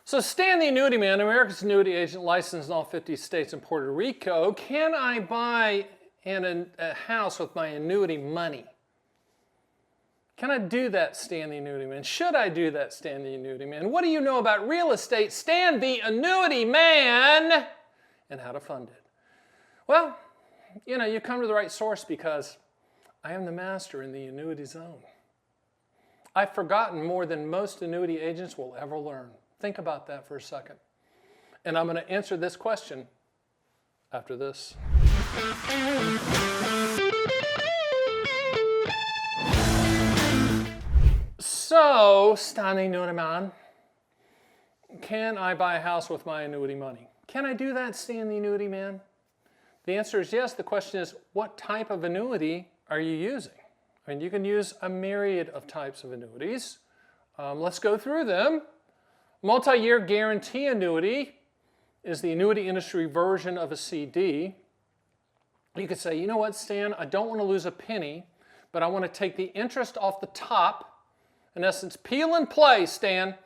So Stan the Annuity Man, America's annuity agent licensed in all 50 states and Puerto Rico. Can I buy a house with my annuity money? Can I do that, Stan the Annuity Man? Should I do that, Stan the Annuity Man? What do you know about real estate, Stan the Annuity Man, and how to fund it? Well, you come to the right source because I am the master in the annuity zone. I've forgotten more than most annuity agents will ever learn. Think about that for a second. And I'm going to answer this question after this. So, Stan the Annuity Man, can I buy a house with my annuity money? Can I do that, Stan the Annuity Man? The answer is yes. The question is, what type of annuity are you using? I mean, you can use a myriad of types of annuities. Let's go through them. Multi-year guarantee annuity is the annuity industry version of a CD. You could say, you know what, Stan, I don't want to lose a penny, but I want to take the interest off the top. In essence, peel and play, Stan.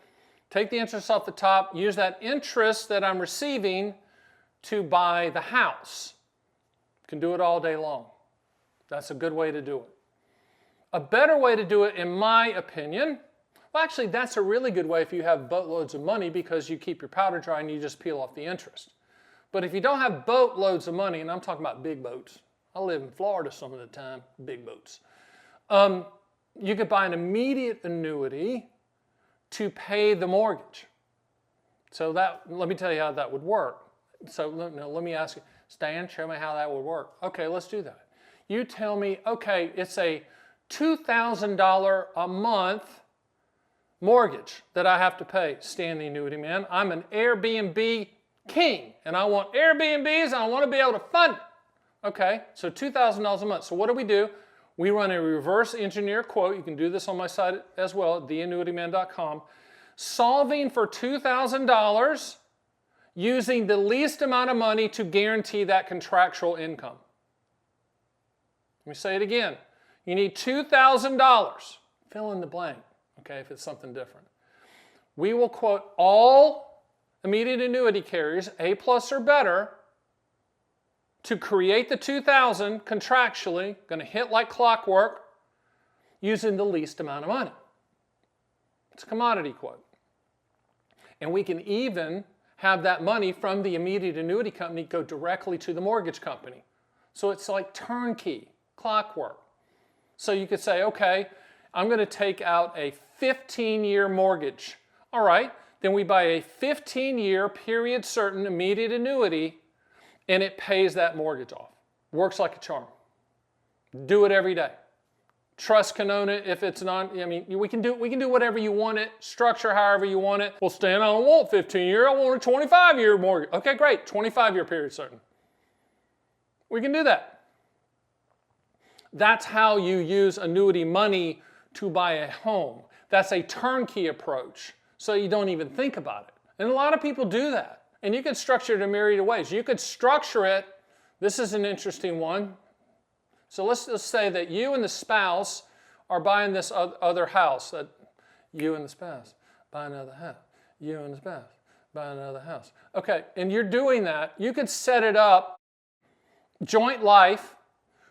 Take the interest off the top, use that interest that I'm receiving to buy the house. You can do it all day long. That's a good way to do it. A better way to do it, in my opinion, well, actually, that's a really good way if you have boatloads of money because you keep your powder dry and you just peel off the interest. But if you don't have boatloads of money, and I'm talking about big boats, I live in Florida some of the time, big boats, you could buy an immediate annuity to pay the mortgage. So let me tell you how that would work. So let me ask you, Stan, show me how that would work. Okay, let's do that. You tell me, okay, it's a $2,000 a month mortgage that I have to pay, Stan the Annuity Man. I'm an Airbnb king, and I want Airbnbs, and I want to be able to fund it. Okay, so $2,000 a month. So what do? We run a reverse engineer quote. You can do this on my site as well at theannuityman.com. Solving for $2,000 using the least amount of money to guarantee that contractual income. Let me say it again. You need $2,000. Fill in the blank, okay, if it's something different. We will quote all immediate annuity carriers, A+ or better, to create the $2,000 contractually, going to hit like clockwork, using the least amount of money. It's a commodity quote. And we can even have that money from the immediate annuity company go directly to the mortgage company. So it's like turnkey, clockwork. So you could say, okay, I'm going to take out a 15-year mortgage. All right, then we buy a 15-year period certain immediate annuity and it pays that mortgage off. Works like a charm. Do it every day. Trust can own it if it's not, we can do whatever you want it, structure however you want it. Well, Stan, I don't want 15-year, I want a 25-year mortgage. Okay, great, 25-year period certain. We can do that. That's how you use annuity money to buy a home. That's a turnkey approach, so you don't even think about it. And a lot of people do that. And you can structure it in a myriad of ways. You could structure it, this is an interesting one. So let's just say that you and the spouse are buying this other house, that you and the spouse buy another house. You and the spouse buy another house. Okay, and you're doing that. You could set it up joint life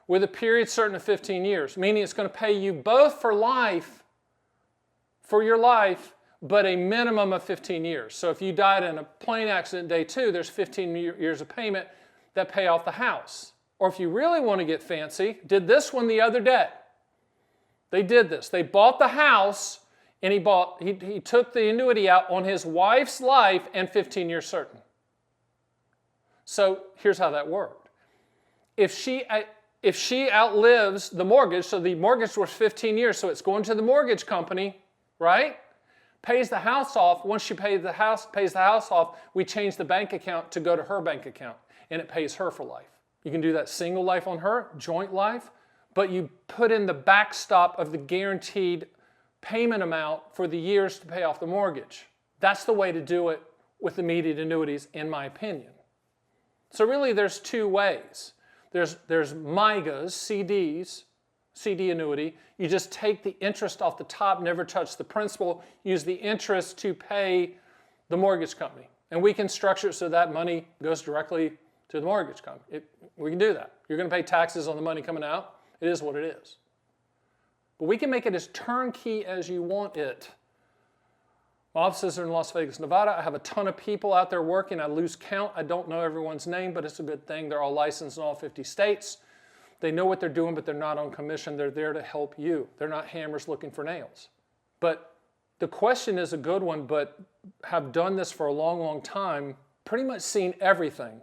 with a period certain of 15 years, meaning it's going to pay you both for life, for your life, but a minimum of 15 years. So if you died in a plane accident day 2, there's 15 years of payment that pay off the house. Or if you really want to get fancy, did this one the other day. They did this. They bought the house and he took the annuity out on his wife's life and 15 years certain. So here's how that worked. If she outlives the mortgage, so the mortgage was 15 years, so it's going to the mortgage company, right? Pays the house off. Once she pays the house off, we change the bank account to go to her bank account, and it pays her for life. You can do that single life on her, joint life, but you put in the backstop of the guaranteed payment amount for the years to pay off the mortgage. That's the way to do it with immediate annuities, in my opinion. So really there's two ways. There's MIGAs, CDs, CD annuity. You just take the interest off the top, never touch the principal, use the interest to pay the mortgage company. And we can structure it so that money goes directly to the mortgage company. We can do that. You're going to pay taxes on the money coming out. It is what it is. But we can make it as turnkey as you want it. My offices are in Las Vegas, Nevada. I have a ton of people out there working. I lose count. I don't know everyone's name, but it's a good thing. They're all licensed in all 50 states. They know what they're doing, but they're not on commission. They're there to help you. They're not hammers looking for nails. But the question is a good one, but have done this for a long, long time, pretty much seen everything.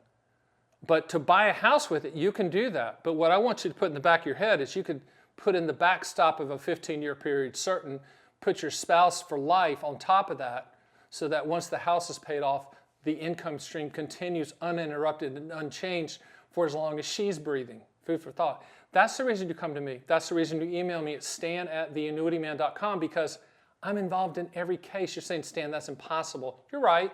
But to buy a house with it, you can do that. But what I want you to put in the back of your head is you could put in the backstop of a 15-year period certain, put your spouse for life on top of that, so that once the house is paid off, the income stream continues uninterrupted and unchanged for as long as she's breathing. Food for thought. That's the reason you come to me. That's the reason you email me at stan@theannuityman.com, because I'm involved in every case. You're saying, Stan, that's impossible. You're right.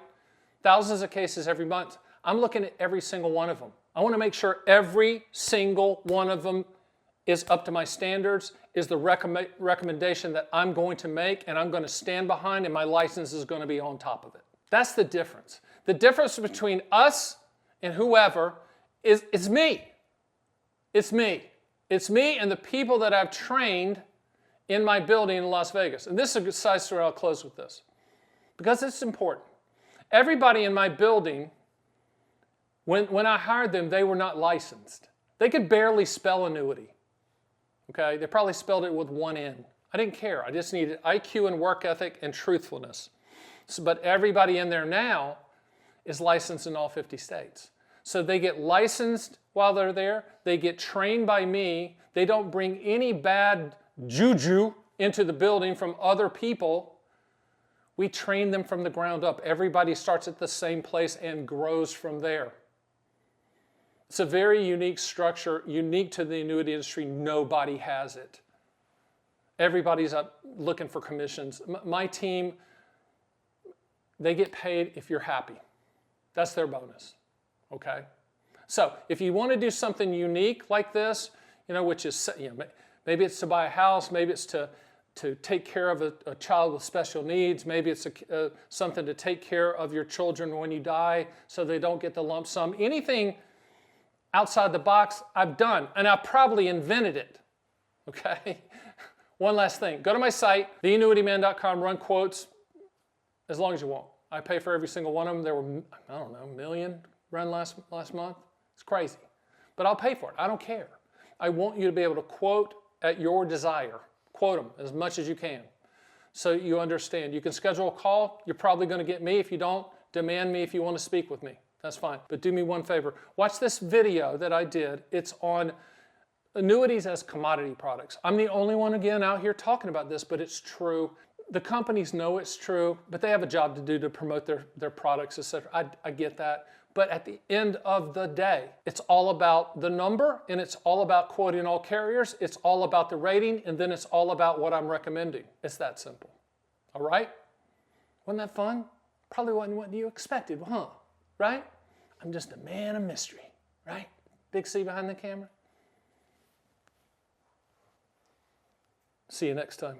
Thousands of cases every month. I'm looking at every single one of them. I want to make sure every single one of them is up to my standards, is the recommendation that I'm going to make and I'm going to stand behind, and my license is going to be on top of it. That's the difference. The difference between us and whoever is me. It's me. It's me and the people that I've trained in my building in Las Vegas. And this is a good side story. I'll close with this, because it's important. Everybody in my building, when I hired them, they were not licensed. They could barely spell annuity. Okay? They probably spelled it with one N. I didn't care. I just needed IQ and work ethic and truthfulness. But everybody in there now is licensed in all 50 states. So they get licensed while they're there. They get trained by me. They don't bring any bad juju into the building from other people. We train them from the ground up. Everybody starts at the same place and grows from there. It's a very unique structure, unique to the annuity industry. Nobody has it. Everybody's up looking for commissions. My team, they get paid if you're happy. That's their bonus, okay? So if you want to do something unique like this, which is, maybe it's to buy a house, maybe it's to take care of a child with special needs, maybe it's something to take care of your children when you die so they don't get the lump sum. Anything outside the box, I've done, and I probably invented it, okay? One last thing. Go to my site, theannuityman.com, run quotes as long as you want. I pay for every single one of them. There were, I don't know, a million run last month. It's crazy. But I'll pay for it. I don't care. I want you to be able to quote at your desire. Quote them as much as you can so you understand. You can schedule a call. You're probably going to get me. If you don't, demand me if you want to speak with me. That's fine. But do me one favor. Watch this video that I did. It's on annuities as commodity products. I'm the only one, again, out here talking about this, but it's true. The companies know it's true, but they have a job to do to promote their products, etc. I get that. But at the end of the day, it's all about the number, and it's all about quoting all carriers. It's all about the rating, and then it's all about what I'm recommending. It's that simple. All right? Wasn't that fun? Probably wasn't what you expected, huh? Right? I'm just a man of mystery, right? Big C behind the camera. See you next time.